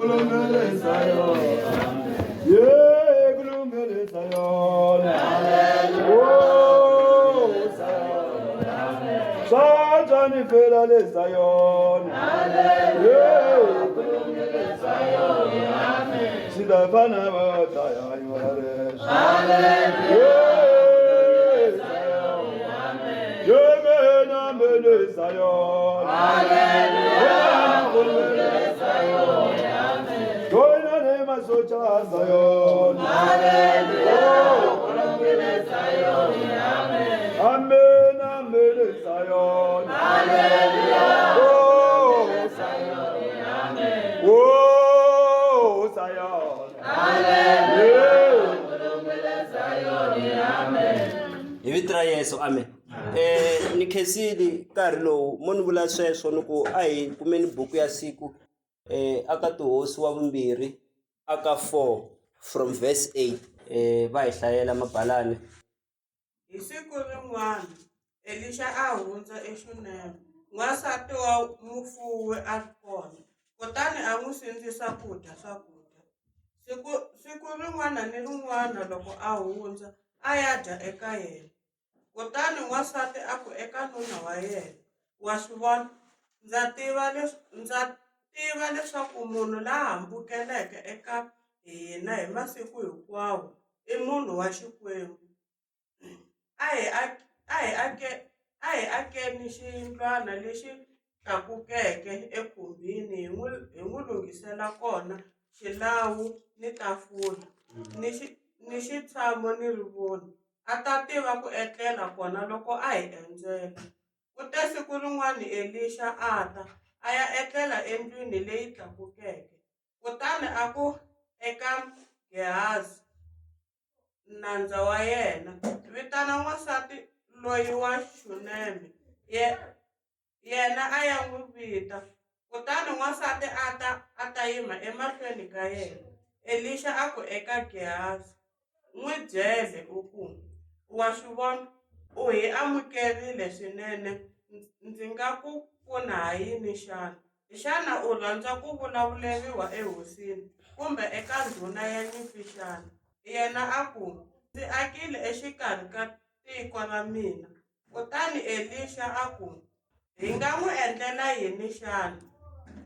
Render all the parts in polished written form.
kulungele Zion. Yeah, kulungele Zion. Oh, Zion. Satani fela le Zion. Yeah, kulungele Zion. Sidafana bataya yoraresh. Yeah, Zion. Yemena mele Zion. Hallelujah. Kulungele Zion. Joina ne masocha Zion. Hallelujah. Kulungele Zion. Amen. Amen. Zion. Hallelujah. Oh, Zion. Oh, Zion. Hallelujah. Kulungele Zion. Hi vito ra Yesu amen. Ni khesili nkarhi lowu mo ni vula sweswo ni ku a hi kumeni buku ya siku aka Tihosi wa vumbirhi aka 4 from verse 8 va hi hlayela mabalani. Hi siku rin'wana Elisha a hundza eXuneme, n'wansati wa mufuwi a ri kona, kutani a n'wi sindzisa ku dya swakudya. Siku rin'wana ni rin'wana loko a hundza a ya dya eka yena. Kutani n'wansati a ku eka nuna wa yena, wa swi vona, ndza tiva leswaku munhu la hambukeleke eka hina hi masiku hinkwawo i munhu wa Xikwembu. A hi akeni xiyindlwana lexi tlakukeke ekhumbini hi n'wi lunghisela kona xilawu ni tafula ni xitshamo ni rivoni. A ta tiva ku etlela kona loko a hi endzela. Kute siku rin'wana Elisha a ya etlela endlwini leyi tlakukeke. Kutani a ku eka Gehazi, nandza wa yena, vitana n'wansati loyi wa Xuneme. Yena a ya n'wi vita. Kutani n'wansati a ta yima emahlweni ka yena. Elisha a ku eka Gehazi, n'wi byele u ku, wa swi vona, u hi amukerile swinene. Ndzi nga ku pfuna ha yini xana? Xana u rhandza ku vulavuleriwa ehosini kumbe eka ndhuna ya nyimpi xana? Yena a ku, ndzi akile exikarhi ka tiko ra mina. Kutani Elisha a ku, hi nga n'wi endlela yini xana?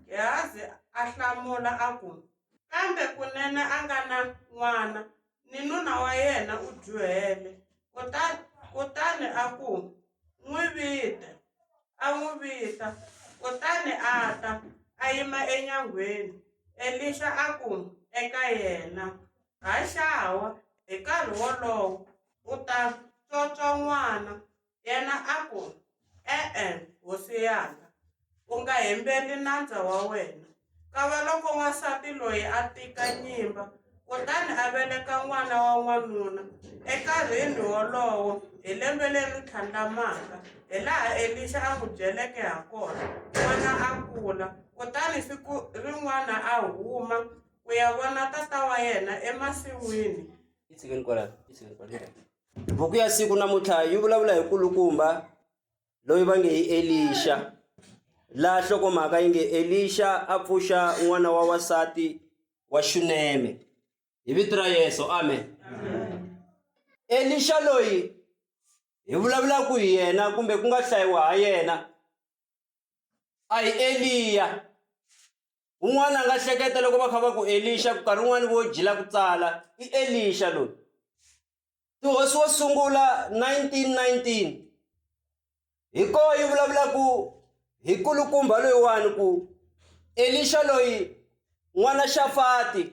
Gehazi a hlamula a ku, kambe kunene a nga na n'wana ni nuna wa yena u dyohele. Kutani a ku, n'wi vite. A n'wi vita. Kutani a ta a yima enyangweni. Elisha a ku eka yena, haxawa, hi nkarhi wolowo u ta tswotswa n'wana. Yena a ku, e-e, hosi yanga, u nga hembeli nandza wa wena. Kava loko n'wansati loyi a tika nyimba, kutani a veleka n'wana wa n'wanuna. Enkarhini wolowo hi lembe leri tlhandlamaka, hi laha Elisha a n'wi byeleke ha kona, n'wana a kula. Kutani siku rin'wana a huma ku ya vona tata wa yena emasin'wini. Buku ya siku namuntlha yi vulavula hi kulukumba loyi va nge hi Elisha, laha hlokomhaka yi nge Elisha a pfuxa n'wana wa wasati wa Xuneme. Hi vito ra Yesu amen. Elisha loyi hi vulavulaka hi yena kumbe ku nga hlayiwa ha yena a hi Eliya. Un'wana a nga hleketa loko va kha va ku Elisha ku karhi un'wana vo jila ku tsala i Elisha loyi. Tihosi wo sungula 19:19 hi koho yi vulavulaku hi kulukumba loyiwani ku Elisha loyi n'wana Shafati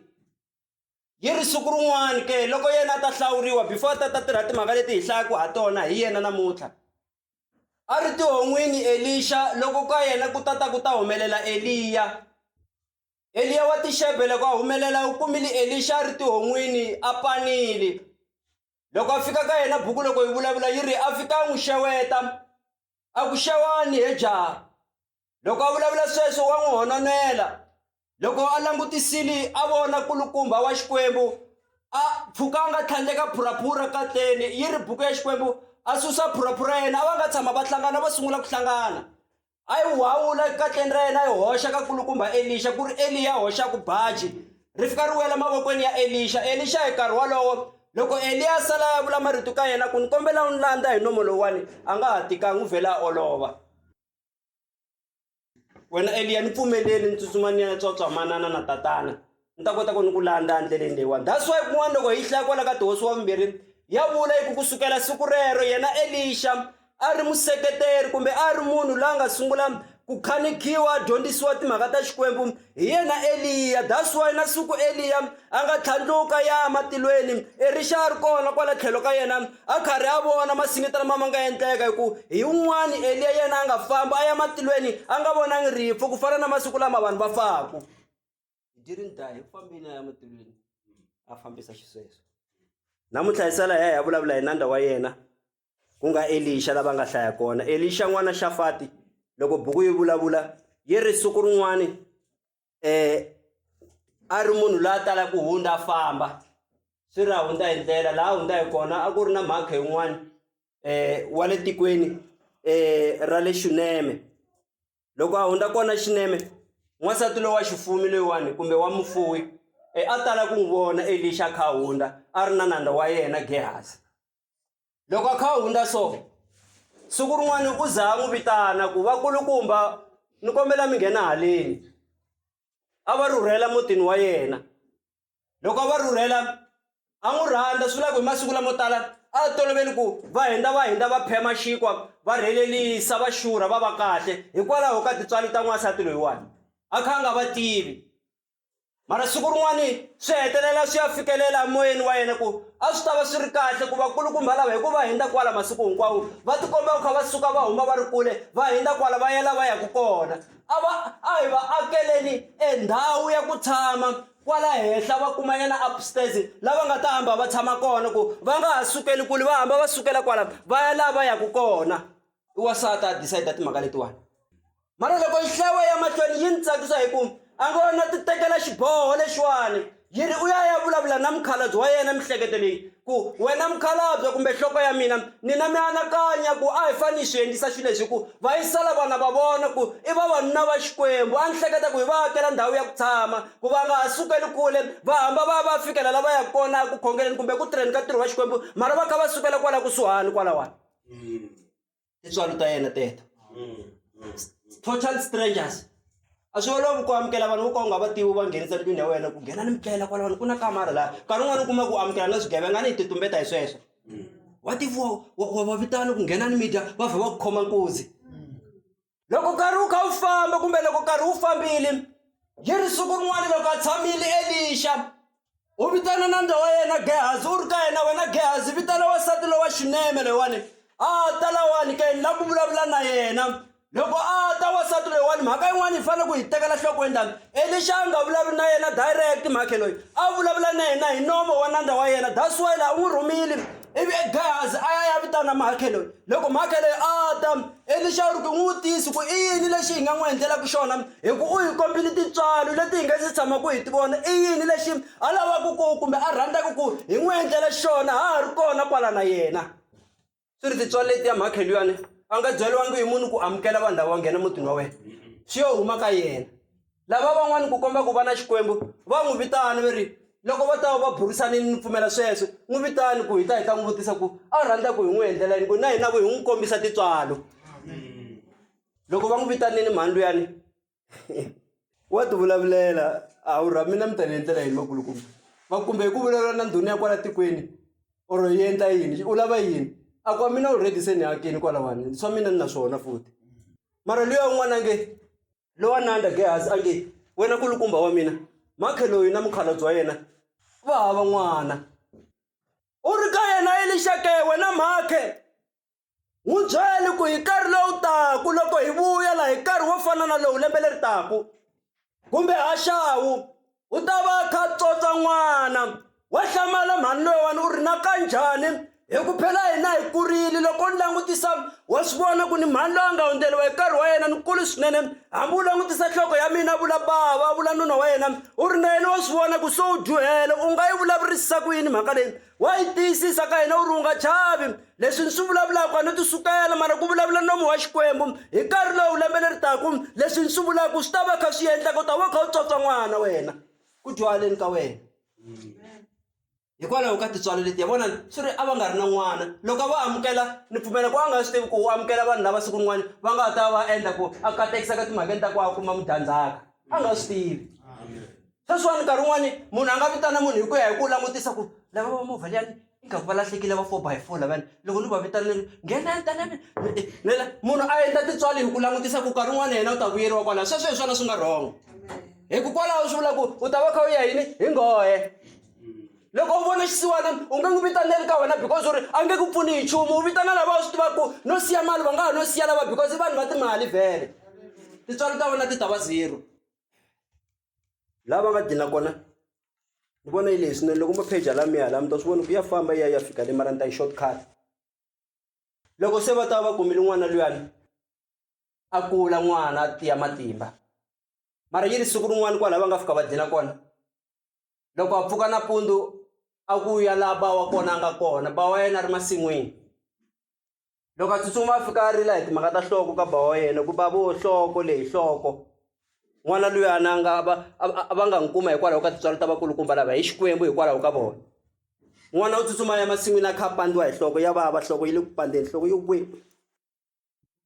yi ri siku rin'wana ke loko yena a ta hlawuriwa before ta tirha timhaka leti hi hlayaka ha tona hi yena namuntlha. A ri tihon'wini Elisha loko ka yena ku ta humelela Eliya. Eliya wa tixebe loko a humelela u kumile Elisha a ri tihon'wini a panile. Loko a fika ka yena buku loko yi vulavula yi ri a fika a n'wi xeweta a ku xewani he jaha. Loko a vulavula sweswo wa n'wi hononela. Loko a langutisile a vona kulukumba wa Xikwembu a pfuka a nga tlhandleka phuraphura katleni yi ri buku ya Xikwembu a susa phuraphura yena a va nga tshama va hlangana va sungula ku hlangana. ai wawula katleni ra yena ai hoxa ka kulukumba Elisha ku ri Eliya hoxa ku baji ri fika ri wela mavokweni ya Elisha hi nkarhi walowo loko Eliya sala ya vula marito ka yena ku ni kombela u landa hi nomo lowani a nga ha tikangi u vhela a olova wena Eliya ni pfumeleli ni tsutsuma ni ya tswatsamanana na tatana ni ta kota ku ni ku landa endleleni leyiwani that's why kun'wana loko hi hlaya kwala ka tihosi wa vumbirhi ya vula hi ku kusukela siku rero yena Elisha a ri museketeri kumbe a ri munhu la nga sungula ku khanikiwa dyondzisiwa timhaka ta Xikwembu hi yena Eliya. That's why na siku Eliya a nga tlhandluka ya matilweni Elisha ri kona kwala tlhelo ka yena a karhi a vona masingita lama ma nga endleka hi ku hi un'wani Eliya yena a nga famba a ya matilweni a nga vonangi rifu ku fana na masiku lama vanhu va faku didn't die u fambile a ya matilweni a fambisa xisweswo namuntlha hi sala ya vulavula hi nandza wa yena ku nga Elisha lava nga hlaya kona. Elisha n'wana Shafati loko buku yi vulavula yi ri siku rin'wani a ri munhu la tala ku hunda famba swi ra hunda hi ndlela laha hunda hi kona a ku ri na mhaka yin'wani wa le tikweni ra le Xuneme. Loko a hunda kona Xuneme n'wansati loyi wa xifumi loyiwani kumbe wa mufuwi a tala ku n'wi vona Elisha kha hunda a ri na nandza wa yena Gehazi. Loko a kha hunda so siku rin'wani u za n'wi vitana ku vakulukumba ni kombela mi nghena haleni a va rhurhela mutini wa yena. Loko a va rhurhela a n'wi rhandza swi vula ku hi masiku lamo tala a toloveli ku va hindza va phema xinkwa va rhelelisa va xurha va va kahle hikwalaho ka titswali ta n'wansati loyiwani a kha a nga va tivi. Mara siku rin'wani swi hetelela swi ya fikelela moyeni wa yena ku a swi ta va swi ri kahle ku vakulukumba lava hikuva hindza kwala masiku hinkwawo va tikomba ku kha va suka va huma va ri kule va hindza kwala va yela va yaku kona a hi va akeleni endhawu ya ku tshama kwala henhla va kumanyana upstairs lava nga ta hamba va tshama kona ku va nga ha sukeli kule va hamba va sukela kwala va ya la va yaku kona. I wasati a decide timhaka letiwani mara loko yi hlawa ya mahlweni yi ni tsakisa hi ku a ngo na ti tekela xiboho lexiwani yi ri u ya vulavula na mukhalabye wa yena mihleketo leyi ku wena mukhalabye kumbe nhloko ya mina ni na mianakanya ku a hi fani swi endlisa xilo lexi ku va yisala vana va vona ku i vavanuna va Xikwembu a ni hleketa ku hi va akela ndhawu ya ku tshama ku va nga ha sukeli kule va hamba va fikela lava ya kona ku khongeleni kumbe ku tirheni ka ntirho wa Xikwembu mara va kha va sukela kwala kusuhani kwalawani tintswalo ta yena teto total strangers. A swi olovi ku amukela vanhu vo ka u nga va tivi va nghenisa ndlwini ya wena ku nghena ni mitlela kwalawani ku na kamara laha nkarhi wun'wani u kuma ku amukela na swigevenga ni hi titumbeta hi sweswo wa tiviwa wa vitana ku nghena ni media va vhe va ku khoma nkuzi. Loko nkarhi wu kha wu famba kumbe loko nkarhi wu fambile yi ri siku rin'wani loko a tshamile Elisha u vitana nandza wa yena Gehazi u ri ka yena wena Gehazi vitana wasati lowa Xuneme loyiwani a ta lawani ka yena la ku vulavula na yena. Loko a ta wasati loyiwani mhaka yin'wani hi fanele ku hi tekela nhlokweni tani Elisha a nga vulavuli na yena direct mhaka loyi a vulavula na yena hi nomo wa nandza wa yena that's why laha u n'wi rhumile ivi Gehazi a ya vitana mhaka loyi. Loko mhaka leyi a ta Elisha u ri ku n'wi vutisi ku i yini lexi hi nga n'wi endlelaku xona hi ku u hi kombile tintswalo leti hi nga si tshamaku hi ti vona i yini lexi a lavaku ku kumbe a rhandzaka ku hi n'wi endlela xona ha ha ri kona kwala na yena. Swi ri tintswalo leti ya mhaka luyani a nga byeliwangi hi munhu ku amukela vanhu lava nghena mutini wa wena swi yo huma ka yena. Lava van'wani ku komba ku va na Xikwembu va n'wi vitana va ri loko va ta va burisanini ni pfumela sweswo n'wi vitani ku hi ta n'wi vutisa ku a rhandza ku hi n'wi endlela yini ku na hina ku hi n'wi kombisa tintswalo. Loko va n'wi vitanini mhani luyani wa ti vulavulela a wu ra mina mi ta ni endlela yini vakulukumba va kumbe hi ku vulavula na ndhuna ya kwala tikweni or yi endla yini u lava yini a kwa mina already se ni hakini kwalawani swa mina ni na swona futhi. Mara luya un'wana nge lowa nandza Gehazi a nge wena kulukumba wa mina mhaka loyi na mukhalabye wa yena va hava n'wana u ri ka yena Elisha ke wena mhaka n'wi byeli ku hi nkarhi lowu taku loko hi vuya laha hi nkarhi wo fana na lowu lembe leri taku kumbe haxawu u ta va kha tsotsa n'wana wa hlamala mhani loyiwani u ri na kanjhani Hi ku phela hina hi kurile loko ni langutisa wa swi vona ku ni mhani loyi a nga hundzeriwa hi nkarhi wa yena ni kulu swinene. Hambi u langutisa nhloko ya mina vula bava vula nuna wa yena u ri na yena wa swi vona ku se u dyuhele u nga yi vulavurisisa ku yini mhaka leyi wa yi tiyisisa ka hina u ri u nga chavi. Leswi ni swi vulavulaka a ni ti sukela mara ku vulavula nomo wa Xikwembu hi nkarhi lowu lembe leri taku leswi ni swi vulaka swi ta va kha swi endla ku ta va kha u tsotsa n'wana wena ku dyuhaleni ka wena. Hikwalaho ka tintswalo leti ya vona swi ri a va nga ri na n'wana loko va amukela ni pfumela ku a nga swi tivi ku u amukela vanhu lava siku rin'wana va nga ta va endla ku a katekisa ka timhakeni ta ku a kuma mudyandzhaka a nga swi tivi. Sweswiwani nkarhi wun'wani munhu a nga vitana munhu hi ku ya hi ku langutisa ku lava va movha liyani ingaku va lahlekile va 4x4 lavani loko ni va vitanile nghena tanani munhu a endla tintswalo hi ku langutisa ku nkarhi wun'wana yena u ta vuyeriwa kwalaho. Sweswo hi swona swi nga wrong hikokwalaho swi vula ku u ta va kha u ya yini hi nghohe. Loko u vona xisiwana u nge n'wi vitaneli ka wena because u ri a nge ku pfuni hi nchumu u vitana lava u swi tivaku no siya mali va nga ha no siya lava because i vanhu va timali vhele tintswalo ta vona ti ta va 0. Lava nga dina kona ni vona yi leswi loko mo page la miya la mi ta swi vona ku ya famba ya fika le mara ni ta yi shortcut. Loko se va ta va kumile n'wana luyani a kula n'wana a tiya matimba mara yi ri siku rin'wana kwala va nga fika va dina kona loko a pfuka nampundzu a ku ya laha ba wa kona a nga kona ba wa yena a ri masin'wini. Loko a tsutsuma a fika a rila hi timhaka ta nhloko ka ba wa yena ku bavo nhloko leyi nhloko n'wana luyana va nga n'wi kuma hikwalaho ka tintswalo ta vakulukumba lava hi Xikwembu hikwalaho ka vona. N'wana u tsutsuma ya masin'wini a kha a pandiwa hi nhloko ya vava nhloko yi le ku pandeni nhloko yo kwe.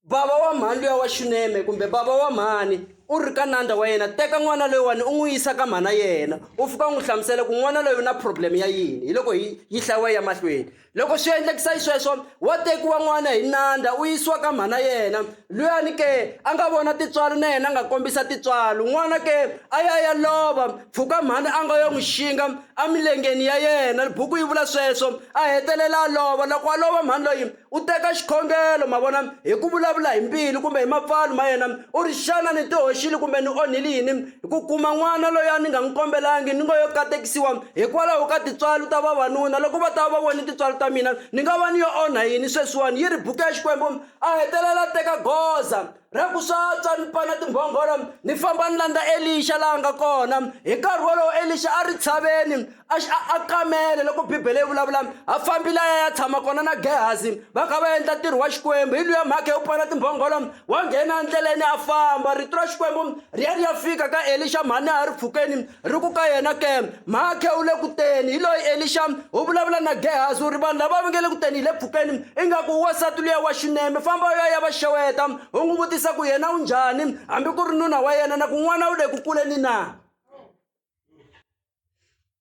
Bava wa mhani luya wa xuneme kumbe bava wa mhani u ri ka nandza wa yena teka n'wana loyiwani u n'wi yisa ka mhana yena u fika u n'wi hlamusela ku n'wana loyi u na problem ya yini hi loko yi hlayiwa ya mahlweni. Loko swi endlekisa hi sweswo wa tekiwa n'wana hi nandza u yisiwa ka mhana yena luyani ke a nga vona tintswalo na yena a nga kombisa tintswalo. N'wana ke a ya lova pfuka mhani a nga yo n'wi xinga a milengeni ya yena buku yi vula sweswo a hetelela a lova. Loko a lova mhani loyi u teka xikhongelo ma vona hi ku vulavula hi mbilu kumbe hi mapfalo ma yena u ri xana ni tihoxile kumbe ni onhile yini hi ku kuma n'wana loyi a ni nga n'wi kombelangi ni nga yo katekisiwa hikwalaho ka tintswalo ta vavanuna. Loko va ta va voni tintswalo ta mina ni nga va ni yo onha yini sweswiwani yi ri buku ya Xikwembu a hetelela a teka goza ra ku swa tsa ni pana timbhongolo ni famba ni landza Elisha laha nga kona. Hi nkarhi wolowo Elisha a ri tshaveni a kamele loko bibele yi vulavula a fambile ya tshama kona na Gehazi va kha va endla ntirho wa Xikwembu. Hi luya mhaka yo pana timbhongolo wa nghena endleleni a famba rito ra Xikwembu ri ya fika ka Elisha mhani a ri pfukeni ri ku ka yena ke mhaka u le kuteni. Hi loyi Elisha u vulavula na Gehazi u ri vanhu lava va nge le kuteni hi le pfukeni ingaku wasati luya wa xuneme famba ya va xeweta u n'wi vutisa ku yena u njhani hambi ku ri nuna wa yena na ku n'wana u le ku kuleni na.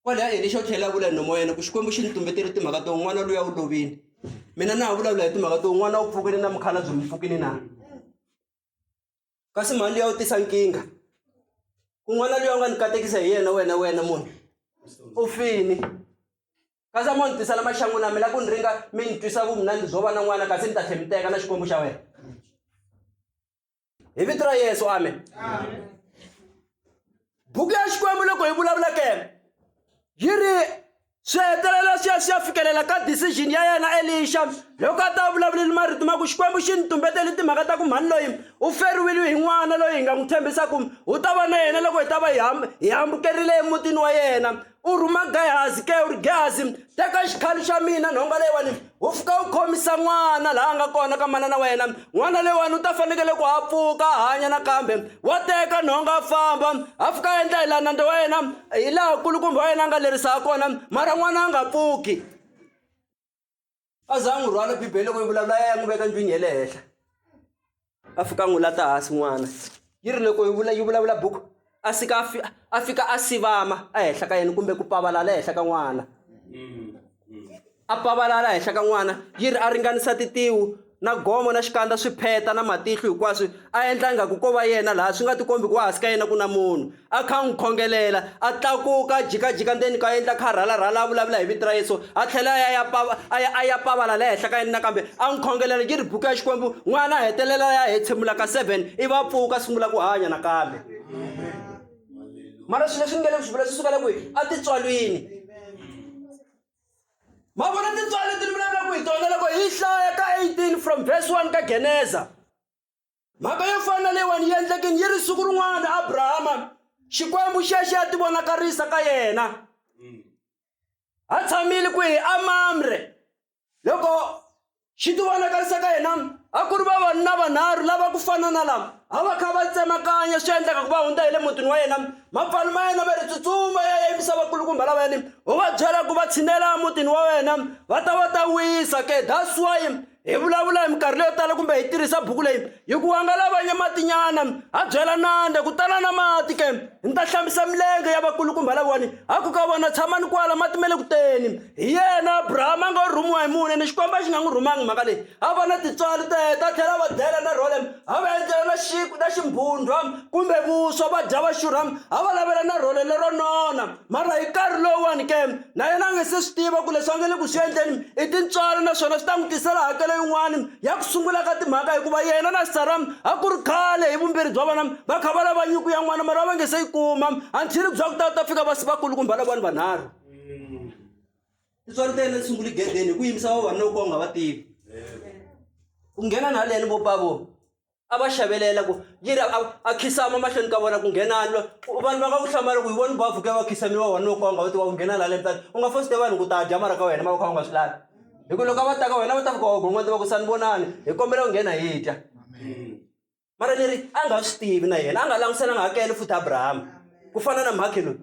Kwala Elisha u tlhela vula nomo wa yena ku Xikwembu xi ni tumbetele timhaka to n'wana luya u lovile mina na ha vulavula hi timhaka to n'wana u pfukile na mukhalabye mi pfukile na. Kasi mhani luya u tisa nkingha ku n'wana luya u nga ni katekisa hi yena wena munhu u fini. Kasi a mo ni tisa la maxangwini a mi la ku ni ringa mi ni twisa vumunandi byo va na n'wana kasi ni ta tlhe mi teka na Xikwembu xa wena. Hi vito ra Yesu amen. Buku ya Xikwembu loko hi vulavula ke yi ri swi hetelela swi ya fikelela ka decision ya yena Elisha loko a ta vulavulile marito ma ku Xikwembu xi ni tumbetele timhaka ta ku mhani loyi u feriwile hi n'wana loyi hi nga n'wi tshembisa ku u ta va na yena loko hi ta va hi ambukerile emutini wa yena. U rhuma Gehazi ke u ri Gehazi teka xikhali xa mina nhonga leyiwani u fika u khomisa n'wana laha a nga kona ka manana wa yena. N'wana leyiwani u ta fanekele ku a pfuka a hanya nakambe wa teka nhonga a famba a fika a endla hi laha nandza wa yena hi laha kulukumba wa yena a nga lerisaka kona mara n'wana a nga pfuki. A za n'wi rhwala bibele loko yi vulavula ya n'wi veka ndlwini ya le henhla a fika a n'wi lata hansi n'wana. Yi ri loko yi vulavula buku a fika a sivama a henhla ka yena kumbe ku pavalala henhla ka n'wana. A pavalala henhla ka n'wana yi ri a ringanisa titiwu na gomo na xikandza swi pheta na matihlo hinkwaswo a endla ingaku ko va yena laha swi nga tikombi ku hansi ka yena ku na munhu. A kha n'wi khongelela a tlakuka jikajika ndzeni ka endla kha rhalarhala a vulavula hi vito ra Yesu a tlhela a ya pavalala henhla ka yena nakambe a n'wi khongelela. Yi ri buku ya Xikwembu n'wana a hetelela ya hefemula ka 7 i va pfuka sungula ku hanya nakambe. Mara swilo leswi nge le ku swi vula swi sukela kwihi a tintswalwini ma vona tintswalo leti ni vulavula ku hi tona loko hi hlaya ka 18 from verse 1 ka Geneza. Mhaka yo fana leyiwani yi endlekini yi ri siku rin'wana Abrahama Xikwembu xexi a ti vonakarisa ka yena. A tshamile kwihi a Mamre. Loko xi ti vonakarisa ka yena a ku ri vavanuna vanharhu lava ku fana na lama a va kha va tsemakanya swi endleka ku va hundza hi le mutini wa yena mapfalo ma yena va ri tsutsuma ya yimisa vakulukumba lava yini u va byela ku va tshinela mutini wa wena va ta wisa ke that's why hi vulavula hi minkarhi leyo tala kumbe hi tirhisa buku leyi hi ku hangalavanya matinyana a byela nande ku tala na mati ke ni ta hlambisa milenge ya vakulukumba lavawani a ku ka vona tshamani kwala mati mele ku teni hi yena Abrahama a nga rhumiwa hi mune ni Xikwembu xi nga n'wi rhumangi mhaka leyi a va na tintswalo ta tlhela va dyela na rolem a va endlela na xiku na ximbundwa kumbe vuswa va dya va xurha a va lavela na role lero nona mara hi nkarhi lowuwani ke na yena a nga se swi tiva ku leswi a nge le ku swi endleni i tintswalo naswona swi ta n'wi tisela hakelo yin'wani ya ku sungula ka timhaka hikuva yena na Saram a ku ri khale hi vumbirhi bya vona va kha va lava nyiko ya n'wana mara va nge se yi kuma until bya ku ta fika va si vakulukumba lavawani vanharhu. Tintswalo ta yena ti sungule gedeni hi ku yimisa vavanuna ku va nga va tivi ku nghena na haleni vopavo a va xavelela ku yiri a khisama mahlweni ka vona ku nghenani vanhu va nga ku hlamala ku hi voni bavhu ke va khisamiwa vavanuna ku va nga va tiva ku nghena la haleni tani u nga fosite vanhu ku ta dya mara ka wena ma va kha va nga swi lavi hi ku loko a va ta ka wena va ta fika va gon'weta va ku sani vonani hi kombela ku nghena hi dya mara leri a nga swi tivi na yena a nga languselanga hakele futhi Abrahama ku fana na mhakhi loyi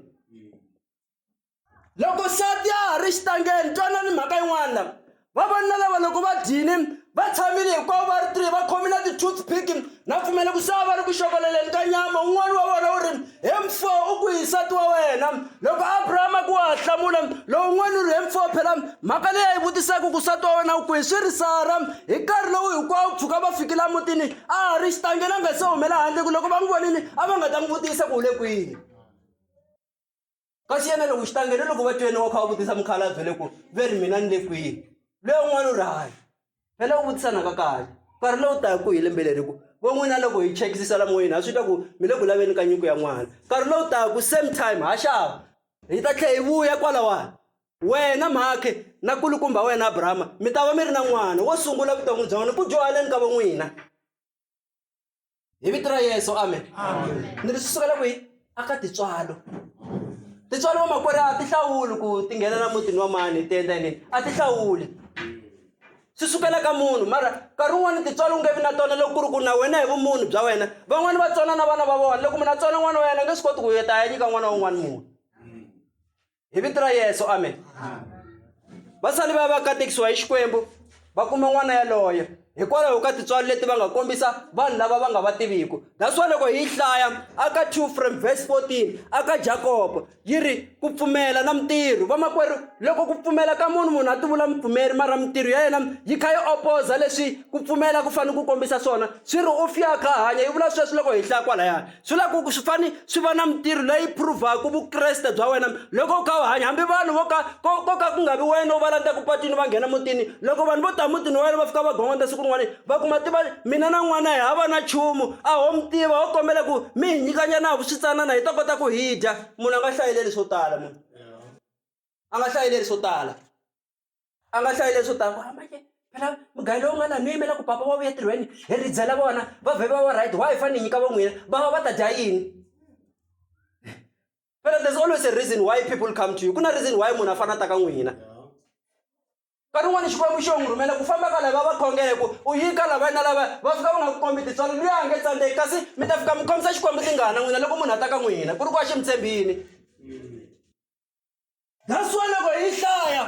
loko sati ya ha ri xitangeni twanani mhaka yin'wana lava vavanuna lava loko va dyini va tshamile hinkwavo va ri 3 va khomi na ti-toothpick na pfumela ku sava va ri ku xokoleleni ka nyama un'wana wa vona u ri M4 u ku hi nsati wa wena loko Abrahama ku wa hlamula lowun'wana u ri M4 phela mhaka leyi a yi vutisaka ku nsati wa wena u kwihi swi ri Sara hi nkarhi lowu hinkwawo mpfhuka va fikela mutini a ha ri xitangeni a nga se humela handle ku loko va n'wi vonini a va nga ta n'wi vutisa ku u le kwihi kasi yena loko xitangeni loko va twene wa kha va vutisa mukhalabye le ku ve ri mina ni le kwihi loyi un'wana u ri hayi phela u vutisa na ka kahle nkarhi lowu taka ku hi lembe leri ku vo n'wina loko hi chekisisa la moyeni ha swi twa ku mi le ku laveni ka nyiko ya n'wana nkarhi lowu taka ku same time ha xava hi ta tlhela hi vuya kwalawani wena mhakhe na kulukumba wena Abrahama mi ta va mi ri na n'wana wo sungula vuton'wi bya wena ku dyuhaleni ka vo n'wina hi vito ra Yesu amen ni ri swi sukela kwihi aka tintswalo vamakwerhu a ti hlawuli ku ti nghena na mutini wa mani ti endla yini a ti hlawuli swi sukela ka munhu mara nkarhi wun'wani tintswalo u nge vi na tona loko ku ri ku na wena hi vumunhu bya wena van'wani va tsona na vana va vona loko munhu a tsona n'wana wa yena a nge swi koti ku yeta ya nyika n'wana wun'wana munhu hi vito ra Yesu amen vasali va va katekisiwa hi Xikwembu va kuma n'wana yaloye hikwalaho ka tintswalo leti va nga kombisa vanhu lava va nga va tiviku that's why loko hi hlaya aka 2 from verse 14 aka Jacob yi ri ku pfumela na mintirho vamakwerhu loko ku pfumela ka munhu a ti vula mupfumeri mara mintirho ya yena yi kha yi opposa leswi ku pfumela ku fanele ku kombisa swona swi ri u fiya kha hanya yi vula sweswi loko hi hlaya kwalayani swi la ku swi fani swi va na mintirho leyi provaka vukreste bya wena loko u kha u hanya hambi vanhu ko ka ku nga vi wena u va landza ku patwini va nghena mutini loko vanhu vo ta mutini wa wena va fika va gongonda siku rin'wana va kuma tiva mina na n'wana hi hava na nchumu a ho mi tiva ho kombela ku mi hi nyikanya na vuswitsanana hi ta kota ku hi dya munhu a nga hlayeleli swo tala munhu a nga hlayeleli swo tala a nga hlayeleli swo tala phela mugayi lowu nga na mi yimela ku papa wa vuya tirhweni hi ri byela vona va vheva wa right why fane hi nyika va n'wina va ta dya yini phela there's always a reason why people come to you ku na reason why munhu a fana ta ka n'wina nkarhi wun'wani Xikwembu xo n'wi rhumela ku famba ka lava va khongele ku u yika lavana lava va fika va nga ku kombi tintswalo luya a nge tsandzeki kasi mi ta fika mi khomisa Xikwembu tingana n'wina loko munhu a ta ka n'wina ku ri ku a xi mi tshembini that's why loko hi hlaya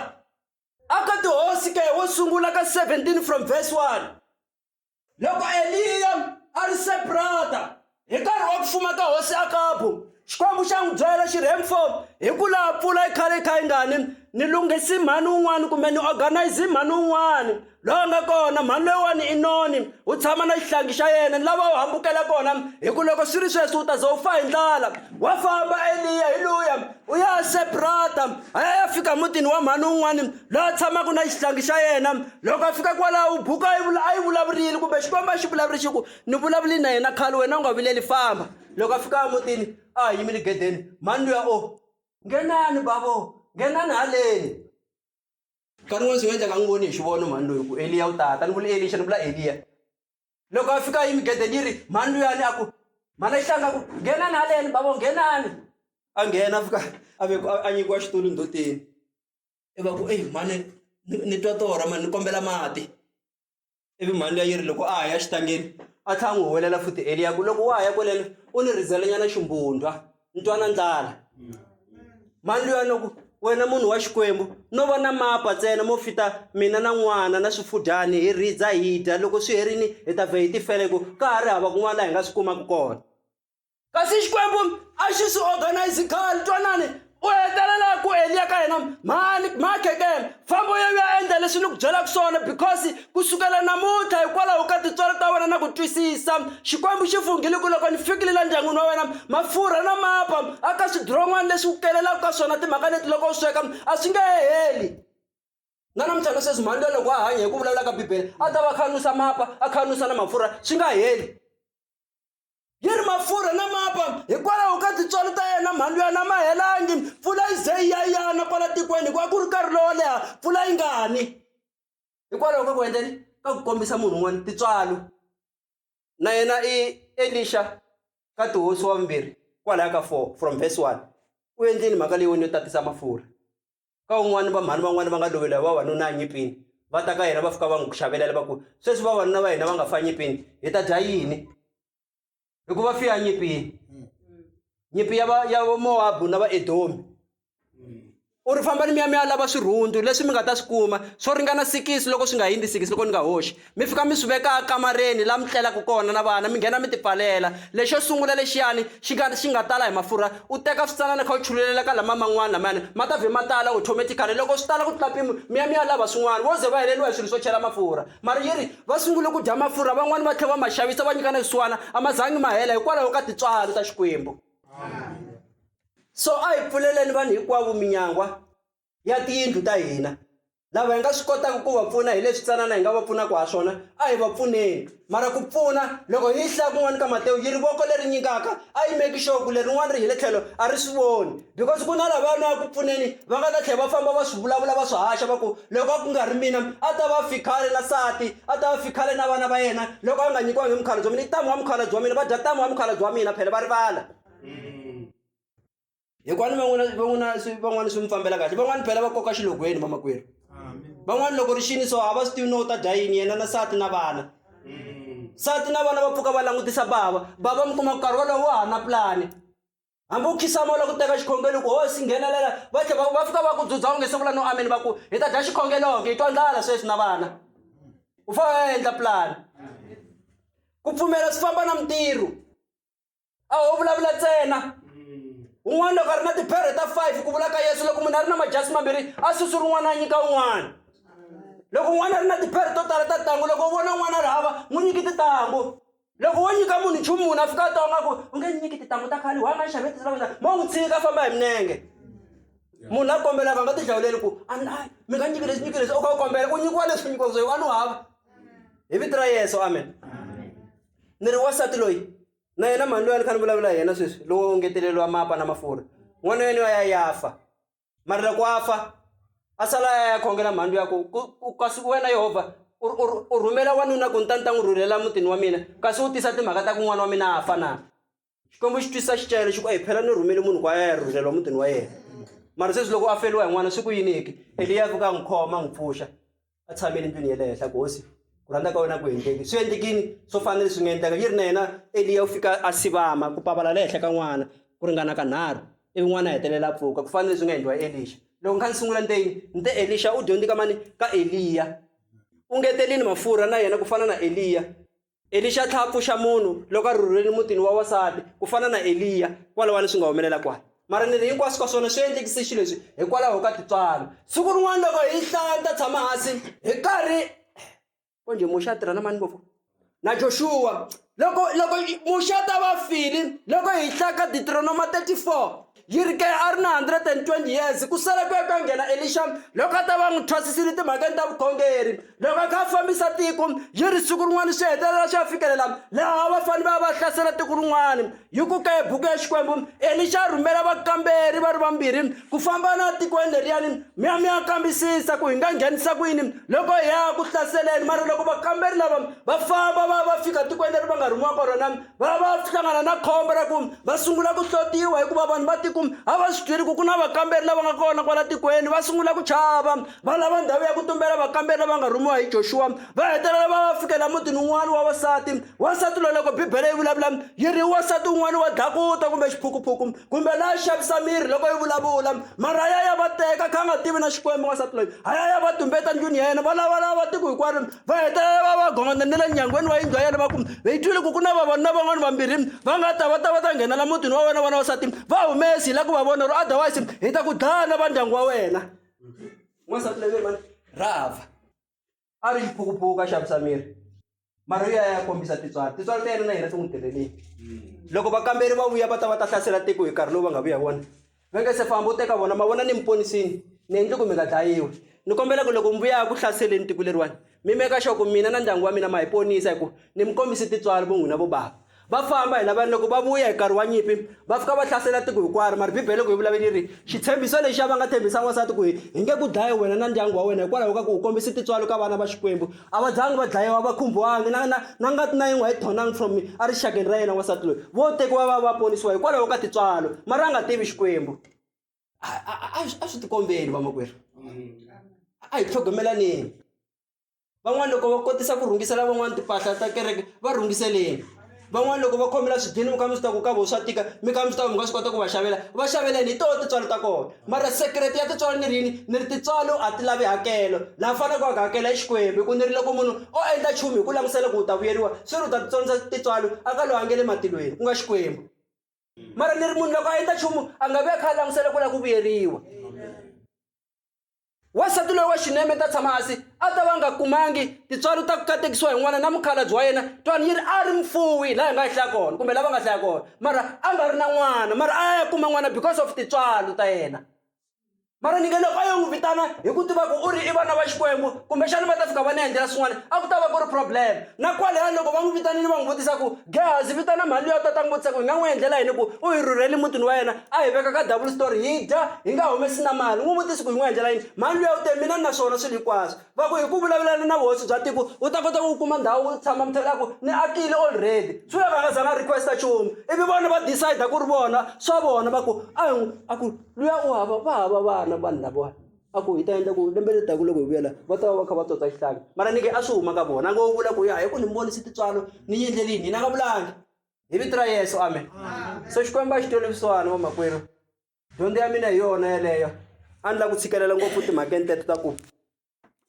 aka tihosi ke wo sungula ka 17 from verse 1 loko Eliya a ri separata hi nkarhi wa ku fuma ka hosi Akabu Xikwembu xa n'wi byela xi ri M4 hi ku laha mpfula yi khale yi kha yi nga ni ni lunghisi mhani wun'wani kumbe ni organize mhani wun'wani loyi nga kona mhani loyiwani i noni u tshama na xihlangi xa yena ni lava u hambukela kona hi ku loko swi ri sweswi u ta za u fa hi ndlala wa famba Eliya hi luya u ya separata a ya fika mutini wa mhani wun'wani loyi a tshamaka na xihlangi xa yena loko a fika kwalaho buku a yi vulavurile kumbe Xikwembu a xi vulavuri ku ni vulavuli na yena khale wena u nga vileli famba loko a fika mutini a yimile gedeni mhani luya o nghenani bavo nghenani haleni Kani n'wana swi nga endleka n'wi voni hi xivono mhani loyi ku Eliya u tata ni vula Elisha ni vula Eliya loko a fika emigedeni yi ri mhani luyani a ku mhana hlanga ku nghenani haleni bavo nghenani a nghena a fika a nyikiwa xitulu ndhoteni iva ku mhani ni twa torha mani ni kombela mati ivi mhani liya yi ri loko a ya xitangeni a tlha n'wi huwelela futhi Eliya ku loko wa ha ya kweleni u ni rizelenyana ximbundwa ni twana ndlala mhani luya loko wena munhu wa Xikwembu no va na mapa ntsena mo fita mina na n'wana na swifudyani hi ridza hi dya loko swi herini hi ta vhe hi tifele ku ka ha ri hava kun'wana laha hi nga swi kumaka kona kasi Xikwembu a xi swi organize khale twanani u hetelela ku Eliya ka hina mhani makhekele fambo ya endla leswi ni ku byelaka swona because kusukela namuntlha hikwalaho ka tintswalo ta wena na ku twisisa Xikwembu xi fungile ku loko ni fikile la ndyangwini wa wena mafurha na mapa aka swidorongwana leswi u kelelaka ka swona timhaka leti loko u sweka a swi nge heli na namuntlha na sweswi mhani loyi loko a hanya hi ku vulavula ka Bibele a ta va khanusa mapa a khanusa na mafurha swi nga heli yi ri mafurha na mapa hikwalaho ka tintswalo ta yena mhani luya na ma helangi mpfula yi ze yi yana kwala tikweni hikuva ku ri nkarhi lowo leha mpfula yi nga ni hikwalaho ka ku endleni ka ku kombisa munhu un'wana tintswalo na yena Elisha ka tihosi wa vumbirhi kwalaya ka 4 from verse 1 u endleni mhaka leyi yo tatisa mafurha ka un'wana va mhani van'wana va nga lovela hi vavanuna anyipini va ta ka yena va fika va n'wi xavelela va ku sweswi vavanuna va hina va nga fa nyipini hi ta dya yini hikuva fi ya nyipini nyipi ya Moabu na va Edomi u ri famba ni miya lava swirhundu leswi mi nga ta swi kuma swo ringana 6 loko swi nga hindi 6 loko ni nga hoxi mi fika mi swi veka kamareni la mi tlelaka kona na vana mi nghena mi tipfalela lexo sungula lexiyani xi nga tala hi mafurha u teka switsanana kha u chululela ka lama man'wana lamani ma ta vhe ma tala automatically loko swi tala ku tlula mpimo miya lava swin'wana wo ze va heleliwa hi swilo swo chela mafurha mara yi ri va sungule ku dya mafurha van'wani va tlhela va ma xavisa va nyikana swisiwana a ma zangi ma hela hikwalaho ka tintswalo ta Xikwembu so a hi pfuleleni vanhu hinkwavo minyangwa ya tiyindlu ta hina lava hi nga swi kotaka ku va pfuna hi leswi tsanana hi nga va pfunaka ha swona a hi va pfuneni mara ku pfuna loko hi hlaya kun'wana ka Matewu yi ri voko leri nyikaka a yi make sure ku lerin'wana ri hi le tlhelo a ri swi voni because ku na lava na ku pfuneni va nga ta tlhela va famba va swi vulavula va swi haxa va ku loko ku nga ri mina a ta va fikhale na sati a ta va fikhale na vana va yena loko a nga nyikiwangi mukhalabye wa mina i tamu wa mukhalabye wa mina va dya tamu wa mukhalabye wa mina phela va rivala hikwani van'wana swi mi fambela kahle van'wana phela va koka xilogweni mamakwerhu van'wana loko ri xini so a va swi tivi no ta dya yini yena na sati na vana sati na vana va pfuka va langutisa bava mi kuma nkarhi wolowo wa ha na pulani hambi u khisamao la ku teka xikhongelo ku hosi nghenelela va tlhela va fika va ku dzudza u nge sungula no ameni va ku hi ta dya xikhogeloke hi twa ndlala sweswi na vana u fa endla pulani ku pfumela swi famba na mintirho a ho vulavula ntsena un'wana loko a ri na tiphere ta 5 ku vula ka Yesu loko munhu a ri na majasi mambirhi a susu rin'wana a nyika un'wana loko un'wana a ri na tiphere to tala ta tangu loko u vona un'wana a ri hava n'wi nyiki titangu loko wo nyika munhu nchumu munhu a fika a tonga ku u nge nyiki titangu ta khale wa nga xaveti lavona mo n'wi tshika famba hi milenge munhu a kombela va nga ti hlawuleli ku mi nga nyiki leswi nyiki leswi u kha u kombela ku nyikiwa leswi nyikiwa ku a ni hava hi vito ra Yesu amen ni ri wasati loyi na yena mhani loyi a ni kha ni vulavula hi yena sweswi lowo ngeteleliwa mapa na mafurha n'wana wena ya fa mara loko a fa a sala ya khongela mhani yaku kasi wena Yehovha u rhumela wanuna ku ni ta n'wi rhurhela mutini wa mina kasi u tisa timhaka ta ku n'wana wa mina a fa na Xikwembu xi twisa xicayelo xi ku hi phela ni rhumele munhu ku a ya rhurheliwa mutini wa yena mara sweswi loko a feliwa hi n'wana swi ku yiniki Eliya fika a n'wi khoma a n'wi pfuxa a tshamele ndlwini ya le henhla ku hosi ku rhandza ka wena ku endleki swi endlekini swo fanele swi nga endleka yi ri na yena Eliya u fika a sivama ku pavala le henhla ka n'wana ku ringana ka 3 ivi n'wana a hetelela a pfuka ku fanele swi nga endliwa Elisha loko kha ni sungula nteni ni te Elisha u dyondzi ka mani ka Eliya u ngetelini mafurha na yena ku fana na Elisha tlha pfuxa munhu loko a rhurheli mutini wa wasati ku fana na Eliya kwalawani swi nga humelela kwala mara ni ri hinkwaswo ka swona swi endlekise xilo leswi hikwalaho ka tintswalo siku rin'wana loko hi hlaya ni ta tshama hansi hi karhi konje Moshe a tirha na mani ngopfu na Joshua loko Moshe a ta va file loko hi hlaya ka Deuteronomy 34 yi ri ke a ri na 120 years ku sala ku ya ka nghena Elisha loko a ta va n'wi thwasisile timhakeni ta vukhongeri loko a kha a fambisa tiko yi ri siku rin'wana swi hetelela swi ya fikelela laha va fane va hlasela tiko rin'wana yi ku ka hi buku ya Xikwembu Elisha a rhumela vakamberi va ri vambirhi ku famba na tikweni leriyani mi ya kambisisa ku hi nga nghenisa ku yini loko hi ya ku hlaseleni mara loko vakamberi lava va famba va fika tikweni leri va nga rhumiwa ka rona va hlangana na khombo ra ku va sungula ku hlotiwa hikuva vanhu va tiko a va swi twile ku na vakamberi lava nga kona kwala tikweni va sungula ku chava va lava ndhawu ya ku tumbela vakamberi lava nga rhumiwa hi Joshua va hetelela va fikela mutini wun'wana wa wasati loyi loko bibele yi vulavula yi ri wasati wun'wana wa dakuta kumbe xiphukuphuku kumbe la xavisa miri loko yi vulavula mara ya va teka kha nga tivi na Xikwembu wasati loyi ya va tumbeta ndlwini ya yena va lava tiko hinkwaro va hetelela va gonga ni le nyangweni wa yindlu ya yena va ku hi twile ku na vavanuna van'wana vambirhi va nga ta va ta nghenela mutini wa wena vana wasati va humesi hi la ku va vona ro otherwise hi ta ku dlana va ndyangu wa wena wasati loyi mani Rava a ri xiphukuphuku a xavisa miri mara ya kombisa titswalo ta yena na hina ti n'wi tirheleni loko vakamberi va vuya va ta hlasela tiko hi nkarhi lowu va nga vuya vona va nge se famba u teka vona ma vona ni mi ponisini ni endli ku mi nga dlayiwi ni kombela ku loko mi vuya ku hlaseleni tiko leriwani mi meka sure ku mina na ndyangu wa mina ma hi ponisa hi ku ni mi kombisi titswalo vo n'wina vo bava va famba hi lavani loko va vuya hi nkarhi wa nyimpi va fika va hlasela tiko hinkwaro mara bibele loko hi vulaveni ri xitshembiso lexi va nga tshembisa n'wansati ku hi nge ku dlayi wena na ndyangu wa wena hikwalaho ka ku u kombisi titswalo ka vana va Xikwembu a va zangi va dlayiwa va khumbiwangi na ngati na yin'we hi thonangi from a rixakeni ra yena n'wansati loyi vo tekiwa va ponisiwa hikwalaho ka titswalo mara a nga tivi Xikwembu a swi tikombeni vamakwerhu a hi tlhogomelaneni van'wana loko va kotisa ku rhungisela van'wana timpahla ta kereke va rhungiseleni van'wana loko va khomela swidini mi kha mi swi ta ku ka vo swa tika mi kha mi swi ta ku mi nga swi kota ku va xaveleni hi toho titswalo ta kona mara secret ya titswalo ni rini ni ri titswalo a ti lavi hakelo laha faneke wa hakela hi Xikwembu hi ku ni ri loko munhu o endla nchumu hi ku langutisela ku u ta vuyeriwa swi ri u ta titsonisa titswalo a ka lowu a nge le matilweni ku nga Xikwembu mara ni ri munhu loko a endla nchumu a nga vi a kha a langutisela ku la ku vuyeriwa wasati loyi wa xineme ta tshama hansi a ta va nga kumangi titswalo ta ku katekisiwa hi n'wana na mukhalabye wa yena twani yi ri a ri mfuwi laha hi nga hlaya kona kumbe lava nga hlaya kona mara a nga ri na n'wana mara a ya kuma n'wana because of titswalo ta yena mara ni nge loko a yo n'wi vitana hi ku tiva ku u ri i vana va Xikwembu kumbexani va ta fika va ni endlela swin'wana a ku ta va ku ri problem na kwalaya loko va n'wi vitanini va n'wi vutisa ku Gehazi vitana mali yo ta n'wi vutisa ku hi nga n'wi endlela yini ku u hi rhurheli mutini wa yena a hi veka ka double story hi dya hi nga humesi na mali n'wi vutisi ku hi n'wi endlela yini mali yo te mina na swona swilo hinkwaswo va ku hi ku vulavulana na vuhosi bya tiko u ta kota ku kuma ndhawu u tshama mithela ku ni akile already swi lava nga zanga requesta nchumu ivi vona va decide ku ri vona swa vona va ku a ku luya u hava va hava vana vanhu lavawani a ku hi ta endla ku lembe leri taku loko hi vuyela va ta va kha va tsotsa xihlangi mara ni nge a swi huma ka vona a ngo vula ku ya hi ku ni mi vonisi titswalo ni yi endlelini hina nga vulangi hi vito ra Yesu amen so Xikwembu a xi tolevisiwana vamakwerhu dyondzo ya mina hi yona yeleyo a ni la ku tshikelela ngopfu timhakeni teto ta ku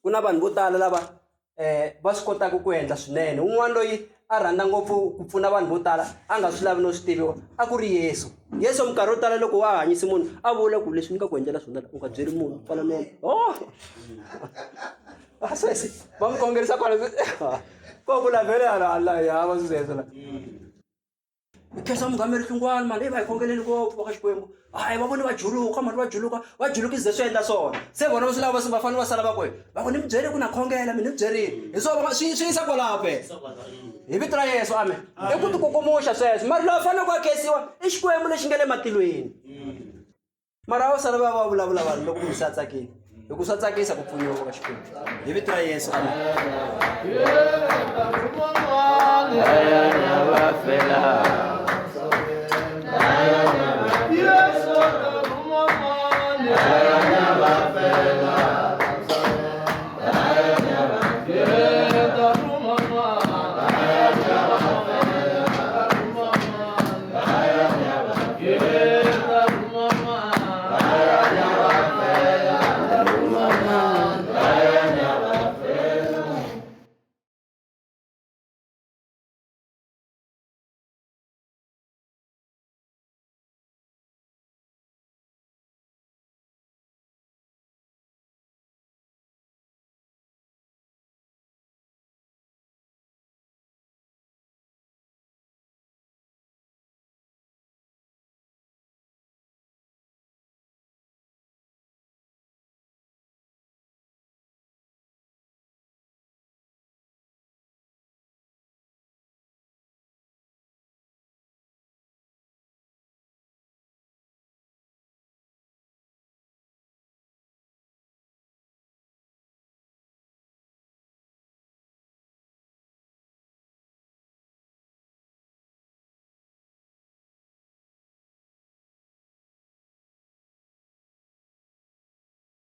na vanhu vo tala lava va swi kotaka ku endla swinene un'wana loyi a rhandza ngopfu ku pfuna vanhu vo tala a nga swi lavi no swi tiviwa a ku ri Yesu minkarhi yo tala loko wa hanyisi munhu a vula ku leswi ni nga ku endlela swona u nga byeli munhu pfala nomo sweswi va mi kongerisa kwala ko vula vhele hala hi hava sweswo la khensa mungameri swin'wana mali va hi khongeleni ngopfu va ka Xikwembu hayi va vone va juluka mali va julukise swi endla swona se vona va swi lava va fanele va sala va ku va ku ni mi byele ku na khongela mi ni byerile hi swona swi yisa kwalaho pe hi vito ra Yesu amen i ku tikukumuxa sweswo mara loyi a fanele ku akhesiwa i Xikwembu lexi nga le matilweni mara va sala va vulavula vanhu loko mi sa tsakile hi ku swa tsakisa ku pfuniwa ka Xikwembu hi vito ra Yesu amen Yes,